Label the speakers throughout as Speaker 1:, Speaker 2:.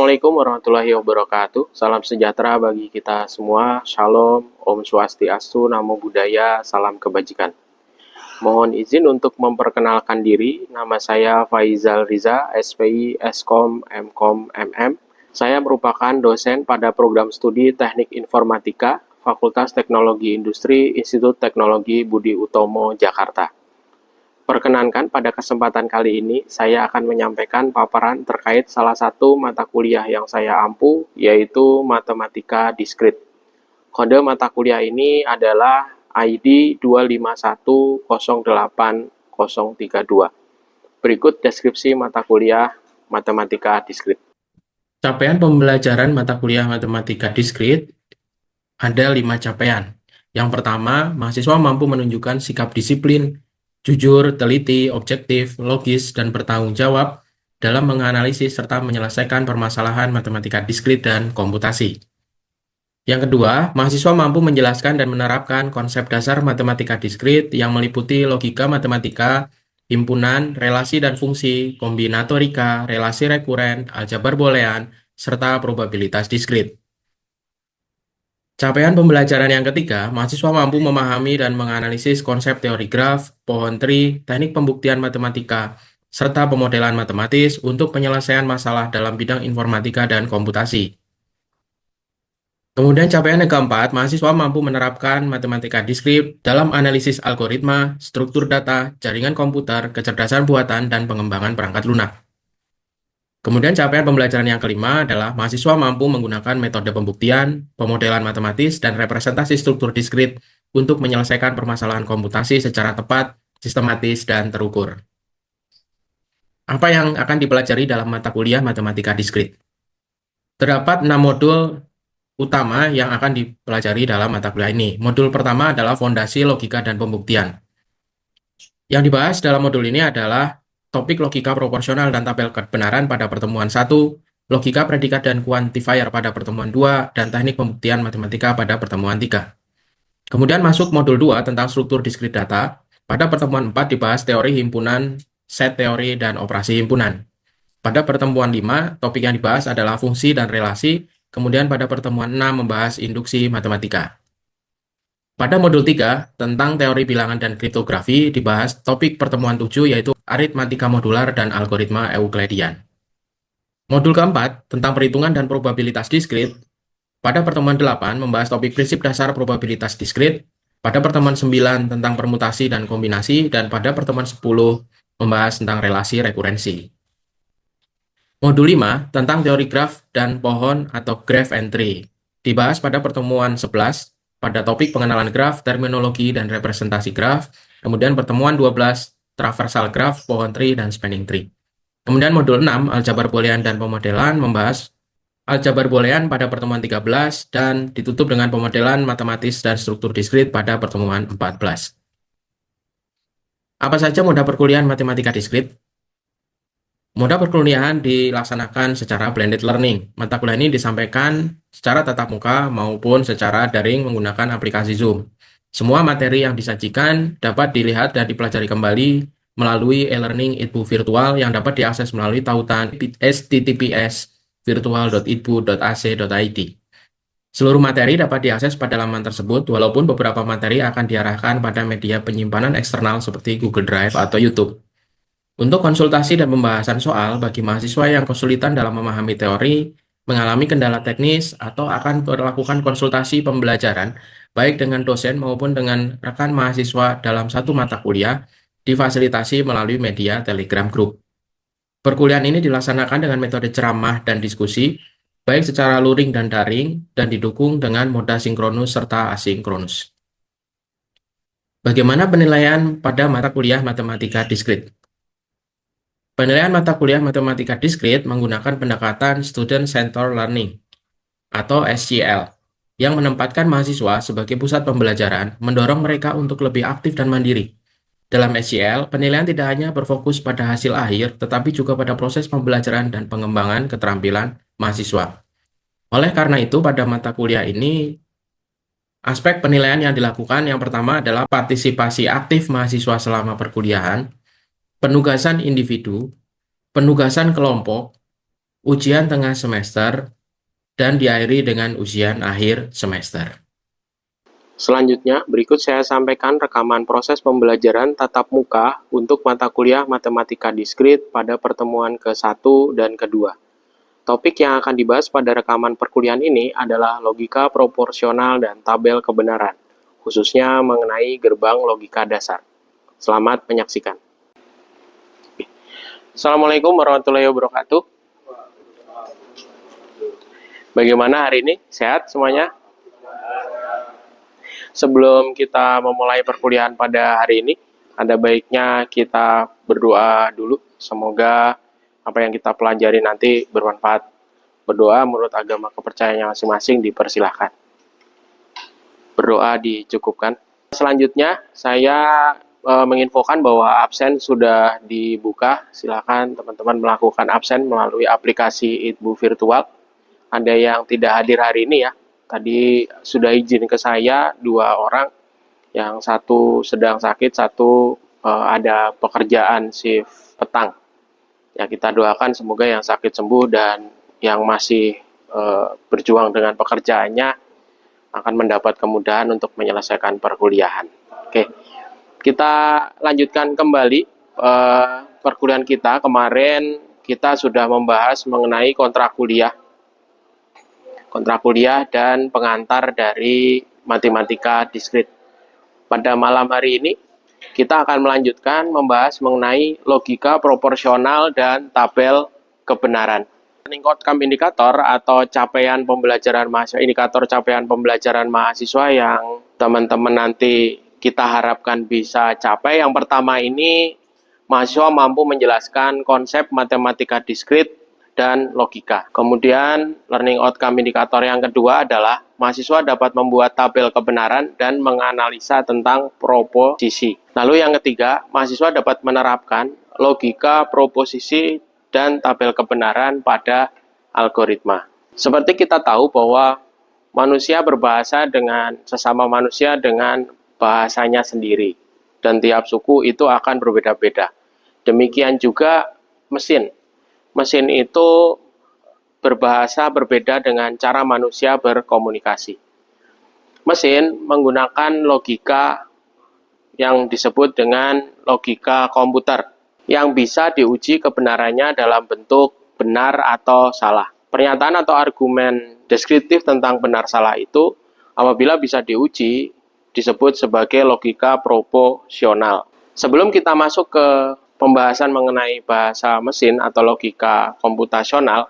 Speaker 1: Assalamualaikum warahmatullahi wabarakatuh. Salam sejahtera bagi kita semua. Shalom, Om Swastiastu, Namo Buddhaya, salam kebajikan. Mohon izin untuk memperkenalkan diri. Nama saya Faizal Riza, SPI, Eskom, Mkom, MM. Saya merupakan dosen pada program studi Teknik Informatika, Fakultas Teknologi Industri, Institut Teknologi Budi Utomo, Jakarta. Perkenankan pada kesempatan kali ini, saya akan menyampaikan paparan terkait salah satu mata kuliah yang saya ampu, yaitu Matematika Diskrit. Kode mata kuliah ini adalah ID 251080032. Berikut deskripsi mata kuliah Matematika Diskrit.
Speaker 2: Capaian pembelajaran mata kuliah Matematika Diskrit ada 5 capaian. Yang pertama, mahasiswa mampu menunjukkan sikap disiplin, jujur, teliti, objektif, logis, dan bertanggung jawab dalam menganalisis serta menyelesaikan permasalahan matematika diskrit dan komputasi. Yang kedua, mahasiswa mampu menjelaskan dan menerapkan konsep dasar matematika diskrit yang meliputi logika matematika, himpunan, relasi dan fungsi, kombinatorika, relasi rekuren, aljabar boolean, serta probabilitas diskrit. Capaian pembelajaran yang ketiga, mahasiswa mampu memahami dan menganalisis konsep teori graf, pohon tri, teknik pembuktian matematika, serta pemodelan matematis untuk penyelesaian masalah dalam bidang informatika dan komputasi. Kemudian capaian yang keempat, mahasiswa mampu menerapkan matematika diskrit dalam analisis algoritma, struktur data, jaringan komputer, kecerdasan buatan, dan pengembangan perangkat lunak. Kemudian capaian pembelajaran yang kelima adalah mahasiswa mampu menggunakan metode pembuktian, pemodelan matematis, dan representasi struktur diskrit untuk menyelesaikan permasalahan komputasi secara tepat, sistematis, dan terukur. Apa yang akan dipelajari dalam mata kuliah matematika diskrit? Terdapat 6 modul utama yang akan dipelajari dalam mata kuliah ini. Modul pertama adalah fondasi logika dan pembuktian. Yang dibahas dalam modul ini adalah topik logika proporsional dan tabel kebenaran pada pertemuan 1, logika predikat dan kuantifier pada pertemuan 2, dan teknik pembuktian matematika pada pertemuan 3. Kemudian masuk modul 2 tentang struktur diskrit data. Pada pertemuan 4 dibahas teori himpunan, set teori, dan operasi himpunan. Pada pertemuan 5, topik yang dibahas adalah fungsi dan relasi. Kemudian pada pertemuan 6 membahas induksi matematika. Pada modul 3, tentang teori bilangan dan kriptografi, dibahas topik pertemuan 7 yaitu aritmatika modular dan algoritma Euklidian. Modul keempat, tentang perhitungan dan probabilitas diskrit, pada pertemuan 8 membahas topik prinsip dasar probabilitas diskrit, pada pertemuan 9 tentang permutasi dan kombinasi, dan pada pertemuan 10 membahas tentang relasi rekurensi. Modul 5, tentang teori graf dan pohon atau graph and tree, dibahas pada pertemuan 11, pada topik pengenalan graf, terminologi, dan representasi graf. Kemudian pertemuan 12, traversal graf, pohon tree, dan spanning tree. Kemudian modul 6, aljabar boolean dan pemodelan, membahas aljabar boolean pada pertemuan 13, dan ditutup dengan pemodelan matematis dan struktur diskrit pada pertemuan 14. Apa saja moda perkuliahan matematika diskrit? Moda perkuliahan dilaksanakan secara blended learning. Mata kuliah ini disampaikan secara tatap muka maupun secara daring menggunakan aplikasi Zoom. Semua materi yang disajikan dapat dilihat dan dipelajari kembali melalui e-learning Itbu virtual yang dapat diakses melalui tautan https://virtual.itbu.ac.id. Seluruh materi dapat diakses pada laman tersebut, walaupun beberapa materi akan diarahkan pada media penyimpanan eksternal seperti Google Drive atau YouTube. Untuk konsultasi dan pembahasan soal bagi mahasiswa yang kesulitan dalam memahami teori, mengalami kendala teknis, atau akan melakukan konsultasi pembelajaran, baik dengan dosen maupun dengan rekan mahasiswa dalam satu mata kuliah, difasilitasi melalui media Telegram Group. Perkuliahan ini dilaksanakan dengan metode ceramah dan diskusi, baik secara luring dan daring, dan didukung dengan moda sinkronus serta asinkronus. Bagaimana penilaian pada mata kuliah matematika diskrit? Penilaian mata kuliah matematika diskrit menggunakan pendekatan Student Centered Learning atau SCL yang menempatkan mahasiswa sebagai pusat pembelajaran, mendorong mereka untuk lebih aktif dan mandiri. Dalam SCL, penilaian tidak hanya berfokus pada hasil akhir, tetapi juga pada proses pembelajaran dan pengembangan keterampilan mahasiswa. Oleh karena itu, pada mata kuliah ini, aspek penilaian yang dilakukan yang pertama adalah partisipasi aktif mahasiswa selama perkuliahan, penugasan individu, penugasan kelompok, ujian tengah semester, dan diakhiri dengan ujian akhir semester.
Speaker 1: Selanjutnya, berikut saya sampaikan rekaman proses pembelajaran tatap muka untuk mata kuliah Matematika Diskrit pada pertemuan ke-1 dan ke-2. Topik yang akan dibahas pada rekaman perkuliahan ini adalah logika proporsional dan tabel kebenaran, khususnya mengenai gerbang logika dasar. Selamat menyaksikan. Assalamualaikum warahmatullahi wabarakatuh. Bagaimana hari ini? Sehat semuanya? Sebelum kita memulai perkuliahan pada hari ini, ada baiknya kita berdoa dulu. Semoga apa yang kita pelajari nanti bermanfaat. Berdoa menurut agama kepercayaannya masing-masing dipersilahkan. Berdoa dicukupkan. Selanjutnya, saya menginfokan bahwa absen sudah dibuka. Silakan teman-teman melakukan absen melalui aplikasi Idbu Virtual. Ada yang tidak hadir hari ini ya. Tadi sudah izin ke saya 2 orang, yang satu sedang sakit, satu ada pekerjaan shift petang. Ya, kita doakan semoga yang sakit sembuh dan yang masih berjuang dengan pekerjaannya akan mendapat kemudahan untuk menyelesaikan perkuliahan. Oke, kita lanjutkan kembali perkuliahan kita. Kemarin kita sudah membahas mengenai kontrak kuliah dan pengantar dari matematika diskrit. Pada malam hari ini, kita akan melanjutkan membahas mengenai logika proporsional dan tabel kebenaran. Learning outcome indicator atau capaian pembelajaran mahasiswa, indikator capaian pembelajaran mahasiswa yang teman-teman nanti kita harapkan bisa capai. Yang pertama ini, mahasiswa mampu menjelaskan konsep matematika diskrit dan logika. Kemudian, learning outcome indikator yang kedua adalah mahasiswa dapat membuat tabel kebenaran dan menganalisa tentang proposisi. Lalu yang ketiga, mahasiswa dapat menerapkan logika proposisi dan tabel kebenaran pada algoritma. Seperti kita tahu bahwa manusia berbahasa dengan sesama manusia dengan bahasanya sendiri, dan tiap suku itu akan berbeda-beda. Demikian juga mesin. Mesin itu berbahasa berbeda dengan cara manusia berkomunikasi. Mesin menggunakan logika yang disebut dengan logika komputer, yang bisa diuji kebenarannya dalam bentuk benar atau salah. Pernyataan atau argumen deskriptif tentang benar salah itu, apabila bisa diuji, disebut sebagai logika proporsional. Sebelum kita masuk ke pembahasan mengenai bahasa mesin atau logika komputasional,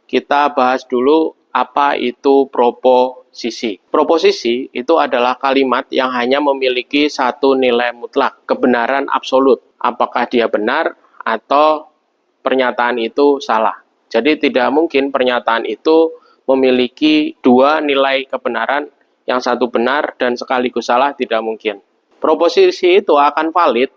Speaker 1: kita bahas dulu apa itu proposisi. Proposisi itu adalah kalimat yang hanya memiliki satu nilai mutlak, kebenaran absolut. Apakah dia benar atau pernyataan itu salah. Jadi tidak mungkin pernyataan itu memiliki 2 nilai kebenaran, yang satu benar dan sekaligus salah, tidak mungkin. Proposisi itu akan valid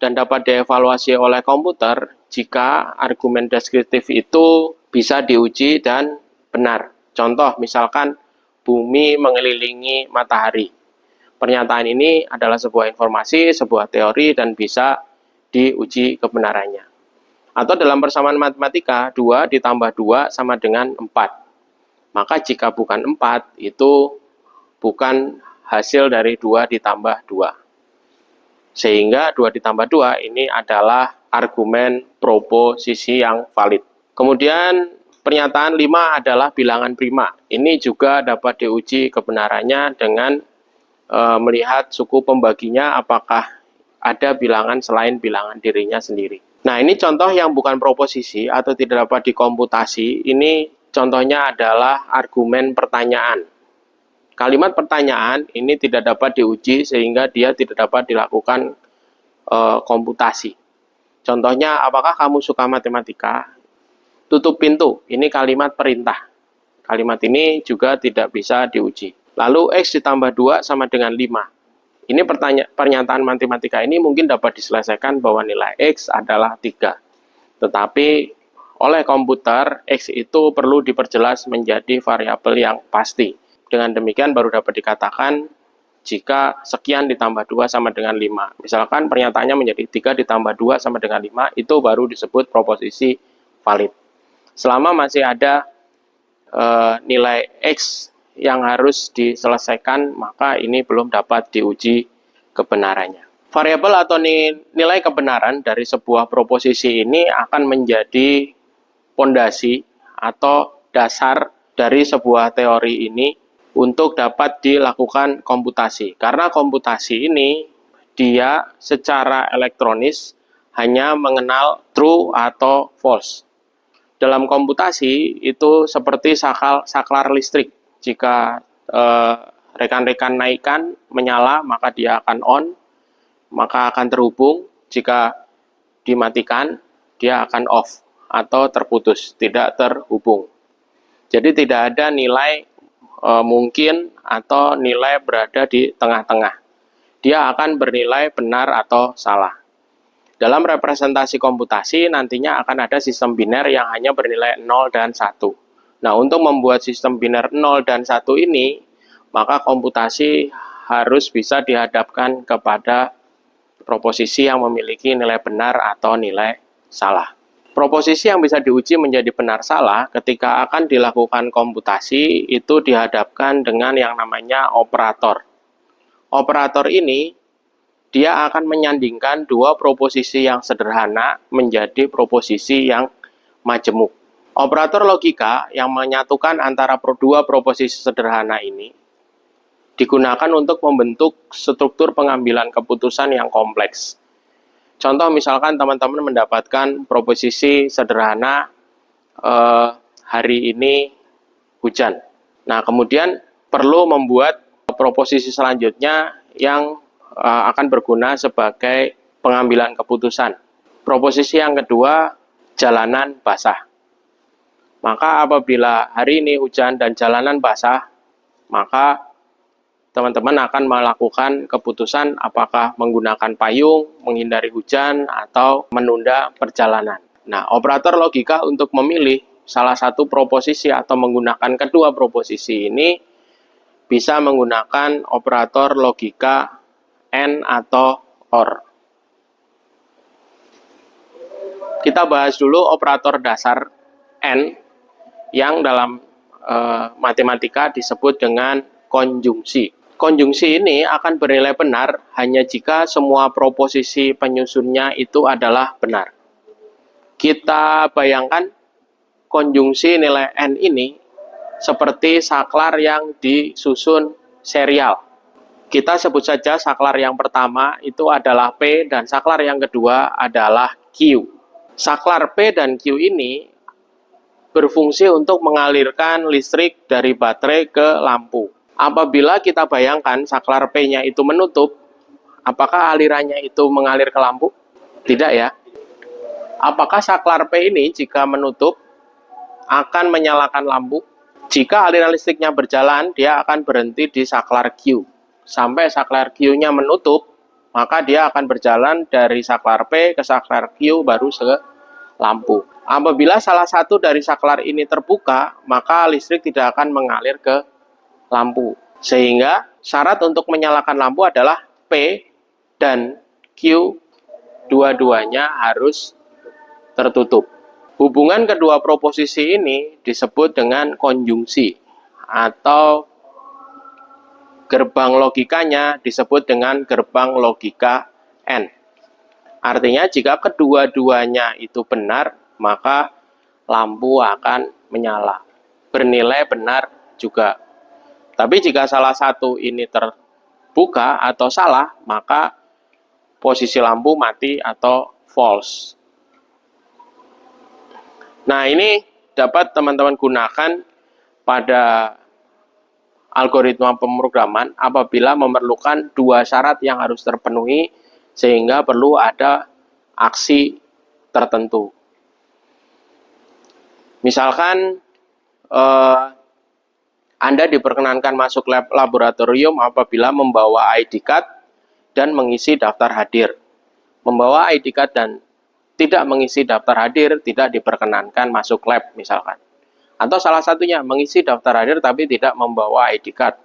Speaker 1: dan dapat dievaluasi oleh komputer jika argumen deskriptif itu bisa diuji dan benar. Contoh, misalkan bumi mengelilingi matahari. Pernyataan ini adalah sebuah informasi, sebuah teori, dan bisa diuji kebenarannya. Atau dalam persamaan matematika, 2 ditambah 2 sama dengan 4. Maka jika bukan 4, itu bukan hasil dari 2 ditambah 2. Sehingga 2 ditambah 2 ini adalah argumen proposisi yang valid. Kemudian pernyataan 5 adalah bilangan prima. Ini juga dapat diuji kebenarannya dengan melihat suku pembaginya apakah ada bilangan selain bilangan dirinya sendiri. Nah, ini contoh yang bukan proposisi atau tidak dapat dikomputasi. Ini contohnya adalah argumen pertanyaan. Kalimat pertanyaan ini tidak dapat diuji sehingga dia tidak dapat dilakukan komputasi. Contohnya, apakah kamu suka matematika? Tutup pintu, ini kalimat perintah. Kalimat ini juga tidak bisa diuji. Lalu X ditambah 2 sama dengan 5. Ini pernyataan matematika ini mungkin dapat diselesaikan bahwa nilai X adalah 3. Tetapi oleh komputer, X itu perlu diperjelas menjadi variabel yang pasti. Dengan demikian baru dapat dikatakan jika sekian ditambah 2 sama dengan 5. Misalkan pernyataannya menjadi 3 ditambah 2 sama dengan 5, itu baru disebut proposisi valid. Selama masih ada nilai X yang harus diselesaikan, maka ini belum dapat diuji kebenarannya. Variabel atau nilai kebenaran dari sebuah proposisi ini akan menjadi pondasi atau dasar dari sebuah teori ini untuk dapat dilakukan komputasi. Karena komputasi ini dia secara elektronis hanya mengenal true atau false. Dalam komputasi itu seperti saklar listrik. Jika rekan-rekan naikkan, menyala, maka dia akan on, maka akan terhubung. Jika dimatikan, dia akan off atau terputus, tidak terhubung. Jadi tidak ada nilai mungkin atau nilai berada di tengah-tengah. Dia akan bernilai benar atau salah. Dalam representasi komputasi nantinya akan ada sistem biner yang hanya bernilai 0 dan 1. Nah, untuk membuat sistem biner 0 dan 1 ini, maka komputasi harus bisa dihadapkan kepada proposisi yang memiliki nilai benar atau nilai salah. Proposisi yang bisa diuji menjadi benar salah ketika akan dilakukan komputasi itu dihadapkan dengan yang namanya operator. Operator ini dia akan menyandingkan dua proposisi yang sederhana menjadi proposisi yang majemuk. Operator logika yang menyatukan antara dua proposisi sederhana ini digunakan untuk membentuk struktur pengambilan keputusan yang kompleks. Contoh misalkan teman-teman mendapatkan proposisi sederhana hari ini hujan. Nah, kemudian perlu membuat proposisi selanjutnya yang akan berguna sebagai pengambilan keputusan. Proposisi yang kedua, jalanan basah. Maka apabila hari ini hujan dan jalanan basah, maka teman-teman akan melakukan keputusan apakah menggunakan payung, menghindari hujan, atau menunda perjalanan. Nah, operator logika untuk memilih salah satu proposisi atau menggunakan kedua proposisi ini bisa menggunakan operator logika AND atau OR. Kita bahas dulu operator dasar AND yang dalam matematika disebut dengan konjungsi. Konjungsi ini akan bernilai benar hanya jika semua proposisi penyusunnya itu adalah benar. Kita bayangkan konjungsi nilai N ini seperti saklar yang disusun serial. Kita sebut saja saklar yang pertama itu adalah P dan saklar yang kedua adalah Q. Saklar P dan Q ini berfungsi untuk mengalirkan listrik dari baterai ke lampu. Apabila kita bayangkan saklar P-nya itu menutup, apakah alirannya itu mengalir ke lampu? Tidak ya. Apakah saklar P ini jika menutup akan menyalakan lampu? Jika aliran listriknya berjalan, dia akan berhenti di saklar Q. Sampai saklar Q-nya menutup, maka dia akan berjalan dari saklar P ke saklar Q baru ke lampu. Apabila salah satu dari saklar ini terbuka, maka listrik tidak akan mengalir ke lampu. Sehingga syarat untuk menyalakan lampu adalah P dan Q dua-duanya harus tertutup. Hubungan kedua proposisi ini disebut dengan konjungsi atau gerbang logikanya disebut dengan gerbang logika N. Artinya jika kedua-duanya itu benar, maka lampu akan menyala. Bernilai benar juga. Tapi jika salah satu ini terbuka atau salah, maka posisi lampu mati atau false. Nah, ini dapat teman-teman gunakan pada algoritma pemrograman apabila memerlukan dua syarat yang harus terpenuhi sehingga perlu ada aksi tertentu. Misalkan Anda diperkenankan masuk lab laboratorium apabila membawa ID card dan mengisi daftar hadir. Membawa ID card dan tidak mengisi daftar hadir tidak diperkenankan masuk lab misalkan. Atau salah satunya mengisi daftar hadir tapi tidak membawa ID card.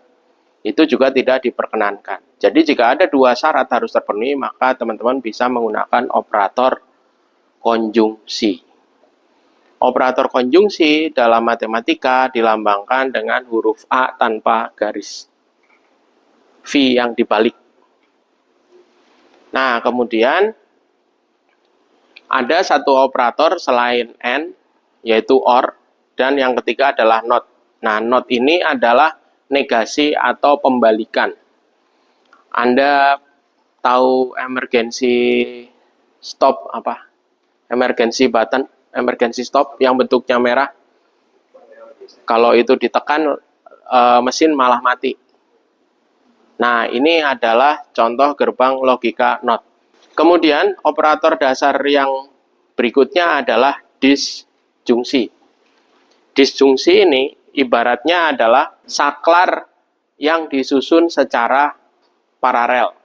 Speaker 1: Itu juga tidak diperkenankan. Jadi jika ada dua syarat harus terpenuhi, maka teman-teman bisa menggunakan operator konjungsi. Operator konjungsi dalam matematika dilambangkan dengan huruf A tanpa garis V yang dibalik. Nah, kemudian ada satu operator selain AND, yaitu OR, dan yang ketiga adalah NOT. Nah, NOT ini adalah negasi atau pembalikan. Anda tahu emergency stop apa? Emergency button, emergency stop yang bentuknya merah. Kalau itu ditekan, mesin malah mati. Nah, ini adalah contoh gerbang logika NOT. Kemudian, operator dasar yang berikutnya adalah disjungsi. Disjungsi ini ibaratnya adalah saklar yang disusun secara paralel.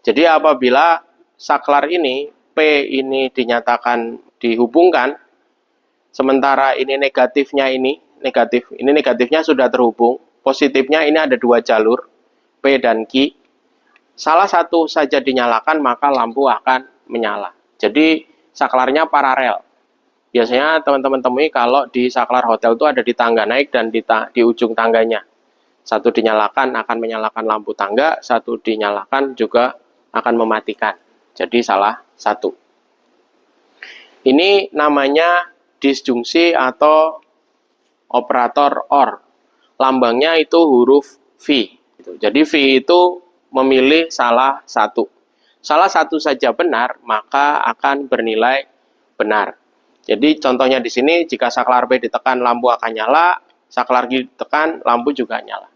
Speaker 1: Jadi apabila saklar ini, P ini dinyatakan dihubungkan, sementara ini negatifnya ini negatifnya sudah terhubung, positifnya ini ada dua jalur, P dan Q, salah satu saja dinyalakan maka lampu akan menyala. Jadi saklarnya paralel. Biasanya teman-teman temui kalau di saklar hotel itu ada di tangga naik dan di ujung tangganya. Satu dinyalakan akan menyalakan lampu tangga, satu dinyalakan juga akan mematikan. Jadi salah satu. Ini namanya disjungsi atau operator OR. Lambangnya itu huruf V. Jadi V itu memilih salah satu. Salah satu saja benar, maka akan bernilai benar. Jadi contohnya di sini, jika saklar P ditekan, lampu akan nyala, saklar Q ditekan, lampu juga nyala.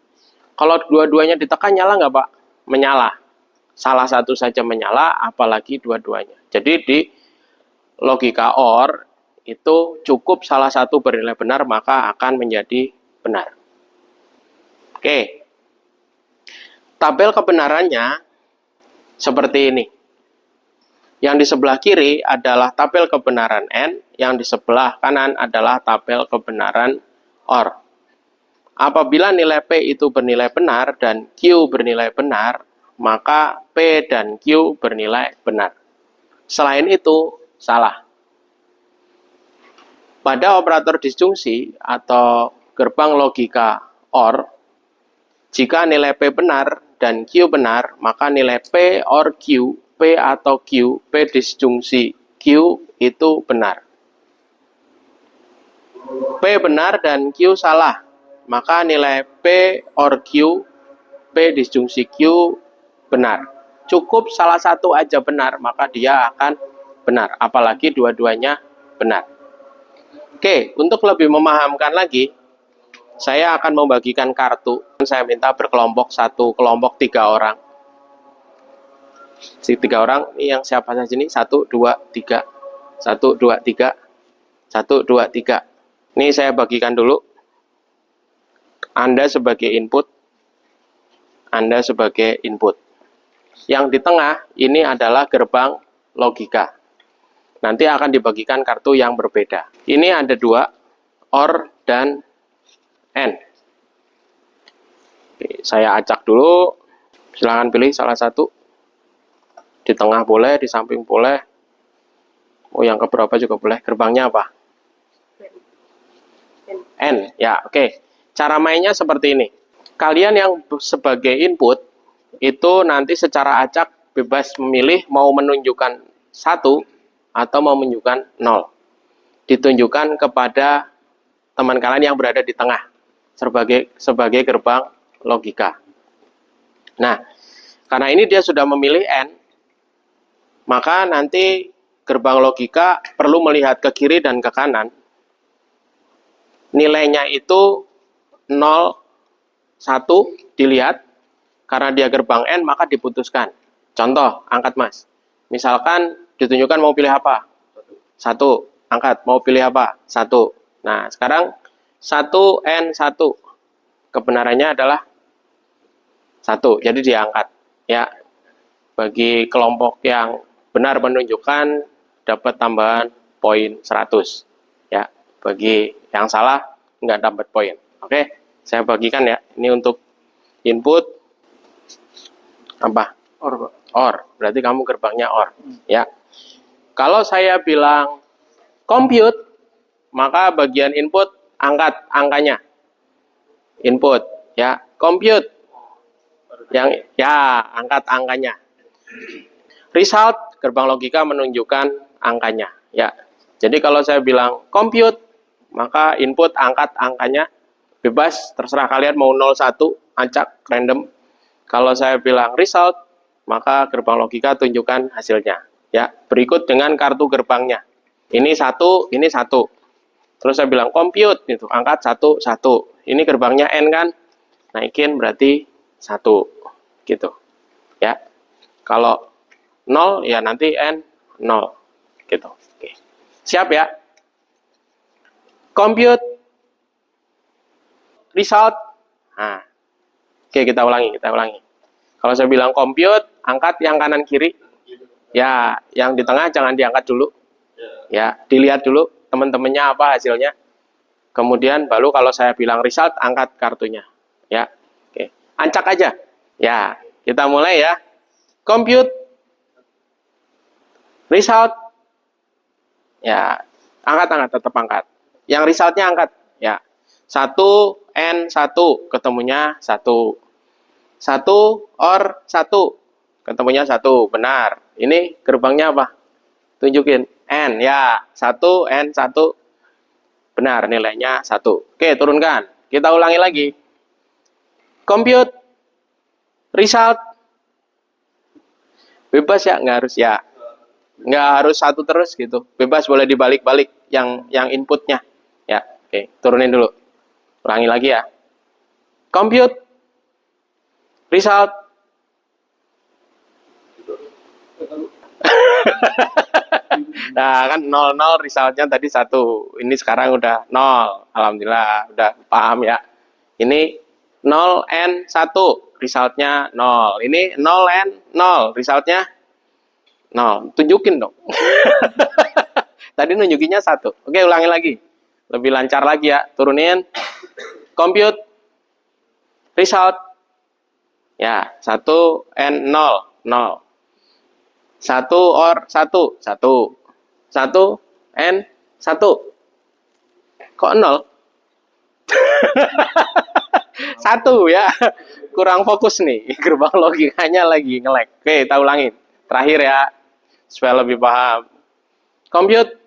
Speaker 1: Kalau dua-duanya ditekan, nyala nggak, Pak? Menyala. Salah satu saja menyala, apalagi dua-duanya. Jadi di logika OR, itu cukup salah satu bernilai benar, maka akan menjadi benar. Oke. Tabel kebenarannya seperti ini. Yang di sebelah kiri adalah tabel kebenaran AND, yang di sebelah kanan adalah tabel kebenaran OR. Apabila nilai P itu bernilai benar dan Q bernilai benar, maka P dan Q bernilai benar. Selain itu, salah. Pada operator disjungsi atau gerbang logika OR, jika nilai P benar dan Q benar, maka nilai P or Q, P atau Q, P disjungsi Q itu benar. P benar dan Q salah, maka nilai P or Q, P disjungsi Q benar. Cukup salah satu aja benar, maka dia akan benar, apalagi dua-duanya benar. Oke, untuk lebih memahamkan lagi, saya akan membagikan kartu. Saya minta berkelompok, satu kelompok 3 orang. Si 3 orang ini yang siapa saja ini? 1, 2, 3. 1, 2, 3. 1, 2, 3. Ini saya bagikan dulu. Anda sebagai input. Anda sebagai input. Yang di tengah ini adalah gerbang logika. Nanti akan dibagikan kartu yang berbeda. Ini ada 2, OR dan AND. Oke, saya acak dulu. Silahkan pilih salah satu. Di tengah boleh, di samping boleh. Oh, yang keberapa juga boleh. Gerbangnya apa? N. Ya, oke. Cara mainnya seperti ini. Kalian yang sebagai input, itu nanti secara acak bebas memilih mau menunjukkan 1 atau mau menunjukkan 0. Ditunjukkan kepada teman kalian yang berada di tengah sebagai gerbang logika. Nah, karena ini dia sudah memilih N, maka nanti gerbang logika perlu melihat ke kiri dan ke kanan. Nilainya itu 0, 1 dilihat, karena dia gerbang N maka diputuskan. Contoh, angkat Mas. Misalkan ditunjukkan mau pilih apa? 1, angkat. Mau pilih apa? 1. Nah, sekarang 1 N 1. Kebenarannya adalah 1. Jadi diangkat. Ya. Bagi kelompok yang benar menunjukkan dapat tambahan poin 100. Ya. Bagi yang salah nggak dapat poin. Oke. Saya bagikan ya. Ini untuk input apa? OR. Berarti kamu gerbangnya OR. Ya. Kalau saya bilang compute, maka bagian input angkat angkanya. Input, ya. Compute, yang ya angkat angkanya. Result, gerbang logika menunjukkan angkanya, ya. Jadi kalau saya bilang compute, maka input angkat angkanya, bebas, terserah kalian mau 01, acak, random. Kalau saya bilang result, maka gerbang logika tunjukkan hasilnya, ya. Berikut dengan kartu gerbangnya. Ini 1, ini 1. Terus saya bilang compute, gitu, angkat 1, 1. Ini gerbangnya N kan, naikin berarti 1, gitu. Ya, kalau 0, ya nanti N 0, gitu. Oke. Siap ya? Compute, result. Nah, oke, kita ulangi. Kalau saya bilang compute, angkat yang kanan kiri. Ya, yang di tengah jangan diangkat dulu. Ya, dilihat dulu teman-temannya apa hasilnya. Kemudian baru kalau saya bilang result, angkat kartunya. Ya, oke. Ancak aja. Ya, kita mulai ya. Compute, result. Ya, angkat, tetap angkat. Yang resultnya angkat. Ya, 1, N, 1. Ketemunya 1. 1 or 1. Ketemunya 1. Benar. Ini gerbangnya apa? Tunjukin. N, ya. 1, N, 1. Benar, nilainya 1. Oke, turunkan. Kita ulangi lagi. Compute, result. Bebas ya, nggak harus ya. Nggak harus 1 terus gitu. Bebas, boleh dibalik-balik yang inputnya. Ya, oke, turunin dulu. Ulangi lagi ya. Compute, result. Nah, kan 00 resultnya tadi 1. Ini sekarang udah 0. Alhamdulillah, udah paham ya. Ini 0N1, resultnya 0. Ini 0N0, resultnya 0. Tunjukin dong. Tadi nunjukinnya 1. Oke, ulangi lagi. Lebih lancar lagi ya. Turunin. Compute, result. Ya, 1N0, 0. 1 or 1, 1. 1 N 1. Kok 0? 1 ya. Kurang fokus nih. Gerbang logikanya lagi nge-lag. Oke, kita ulangin. Terakhir ya. Supaya lebih paham. Compute.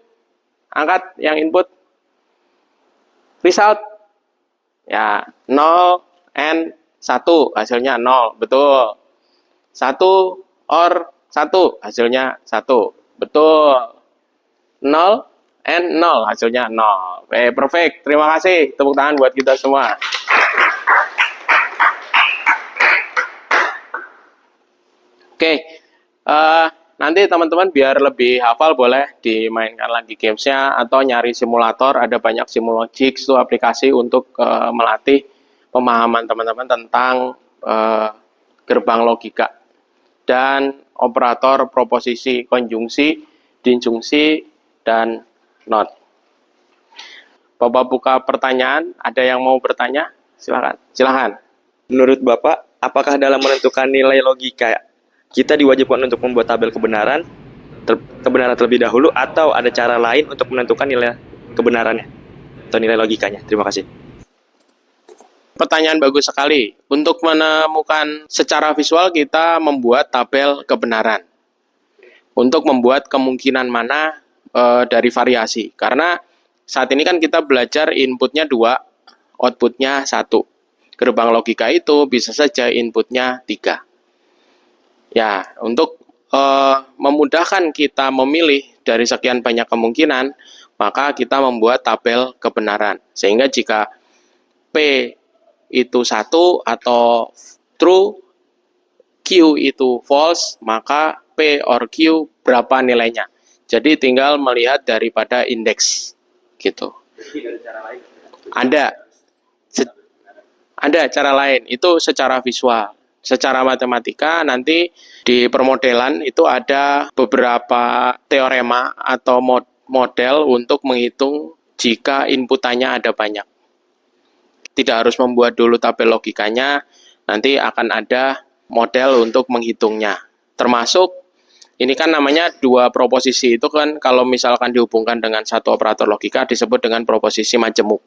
Speaker 1: Angkat yang input. Result. Ya, 0 N 1. Hasilnya 0. Betul. 1 or 1. Hasilnya 1. Betul. 0 and 0, hasilnya 0. Perfect. Terima kasih. Tepuk tangan buat kita semua. Oke. Nanti teman-teman biar lebih hafal boleh dimainkan lagi gamesnya atau nyari simulator. Ada banyak Simulogix itu aplikasi untuk melatih pemahaman teman-teman tentang gerbang logika dan operator proposisi, konjungsi, disjungsi, dan not. Bapak buka pertanyaan, ada yang mau bertanya? Silakan.
Speaker 3: Menurut Bapak, apakah dalam menentukan nilai logika kita diwajibkan untuk membuat tabel kebenaran terlebih dahulu atau ada cara lain untuk menentukan nilai kebenarannya atau nilai logikanya? Terima kasih.
Speaker 1: Pertanyaan bagus sekali. Untuk menemukan secara visual kita membuat tabel kebenaran. Untuk membuat kemungkinan mana dari variasi. Karena saat ini kan kita belajar inputnya 2, outputnya 1. Gerbang logika itu bisa saja inputnya 3. Ya, untuk memudahkan kita memilih dari sekian banyak kemungkinan, maka kita membuat tabel kebenaran. Sehingga jika P itu 1 atau true, Q itu false, maka P or Q berapa nilainya. Jadi tinggal melihat daripada indeks gitu. Ada cara lain, itu secara visual. Secara matematika nanti di permodelan itu ada beberapa teorema atau model untuk menghitung jika inputannya ada banyak. Tidak harus membuat dulu tabel logikanya, nanti akan ada model untuk menghitungnya. Termasuk Ini kan namanya dua proposisi itu kan kalau misalkan dihubungkan dengan satu operator logika disebut dengan proposisi majemuk.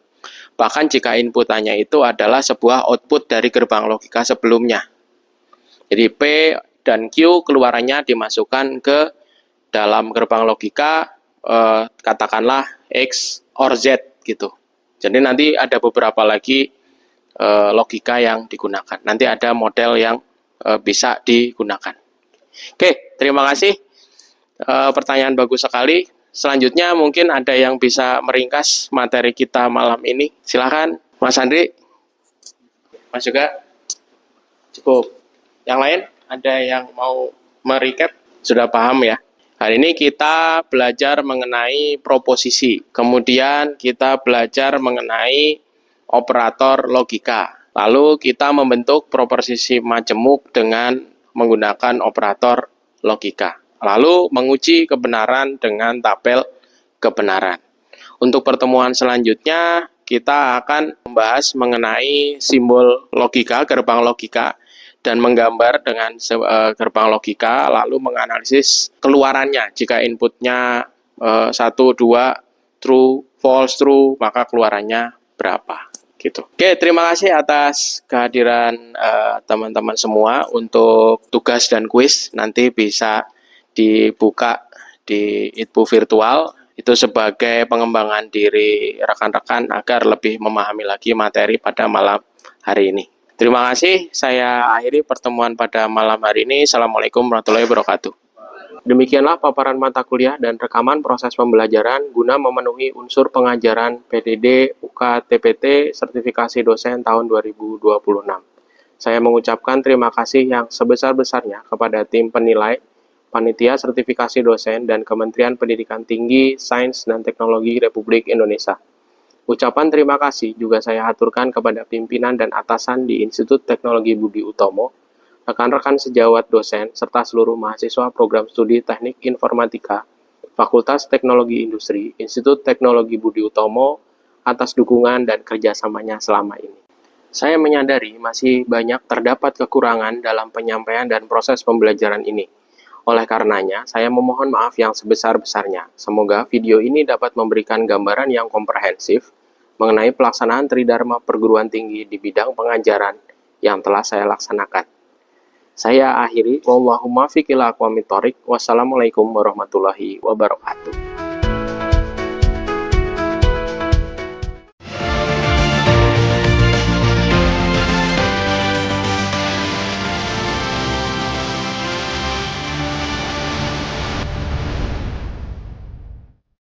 Speaker 1: Bahkan jika inputannya itu adalah sebuah output dari gerbang logika sebelumnya. Jadi P dan Q keluarannya dimasukkan ke dalam gerbang logika katakanlah X or Z gitu. Jadi nanti ada beberapa lagi logika yang digunakan. Nanti ada model yang bisa digunakan. Oke, terima kasih. Pertanyaan bagus sekali. Selanjutnya mungkin ada yang bisa meringkas materi kita malam ini. Silakan, Mas Andri. Mas juga? Cukup. Yang lain, ada yang mau merecap? Sudah paham ya? Hari ini kita belajar mengenai proposisi. Kemudian kita belajar mengenai operator logika. Lalu kita membentuk proposisi majemuk dengan menggunakan operator logika. Lalu menguji kebenaran dengan tabel kebenaran. Untuk pertemuan selanjutnya, kita akan membahas mengenai simbol logika, gerbang logika, dan menggambar dengan gerbang logika, lalu menganalisis keluarannya. Jika inputnya 1, 2, true, false, true, maka keluarannya berapa. Gitu. Oke, terima kasih atas kehadiran teman-teman semua. Untuk tugas dan kuis nanti bisa dibuka di ITBU virtual. Itu sebagai pengembangan diri rekan-rekan agar lebih memahami lagi materi pada malam hari ini. Terima kasih, saya akhiri pertemuan pada malam hari ini. Assalamualaikum warahmatullahi wabarakatuh. Demikianlah paparan mata kuliah dan rekaman proses pembelajaran guna memenuhi unsur pengajaran PDD UK TPT Sertifikasi Dosen tahun 2026. Saya mengucapkan terima kasih yang sebesar-besarnya kepada tim penilai, Panitia Sertifikasi Dosen, dan Kementerian Pendidikan Tinggi, Sains, dan Teknologi Republik Indonesia. Ucapan terima kasih juga saya aturkan kepada pimpinan dan atasan di Institut Teknologi Budi Utomo, rekan-rekan sejawat dosen, serta seluruh mahasiswa program studi Teknik Informatika, Fakultas Teknologi Industri, Institut Teknologi Budi Utomo, atas dukungan dan kerjasamanya selama ini. Saya menyadari masih banyak terdapat kekurangan dalam penyampaian dan proses pembelajaran ini. Oleh karenanya, saya memohon maaf yang sebesar-besarnya. Semoga video ini dapat memberikan gambaran yang komprehensif mengenai pelaksanaan Tridharma Perguruan Tinggi di bidang pengajaran yang telah saya laksanakan. Saya akhiri, wallahumma fiqh ila aqwamit thoriq. Wassalamualaikum warahmatullahi wabarakatuh.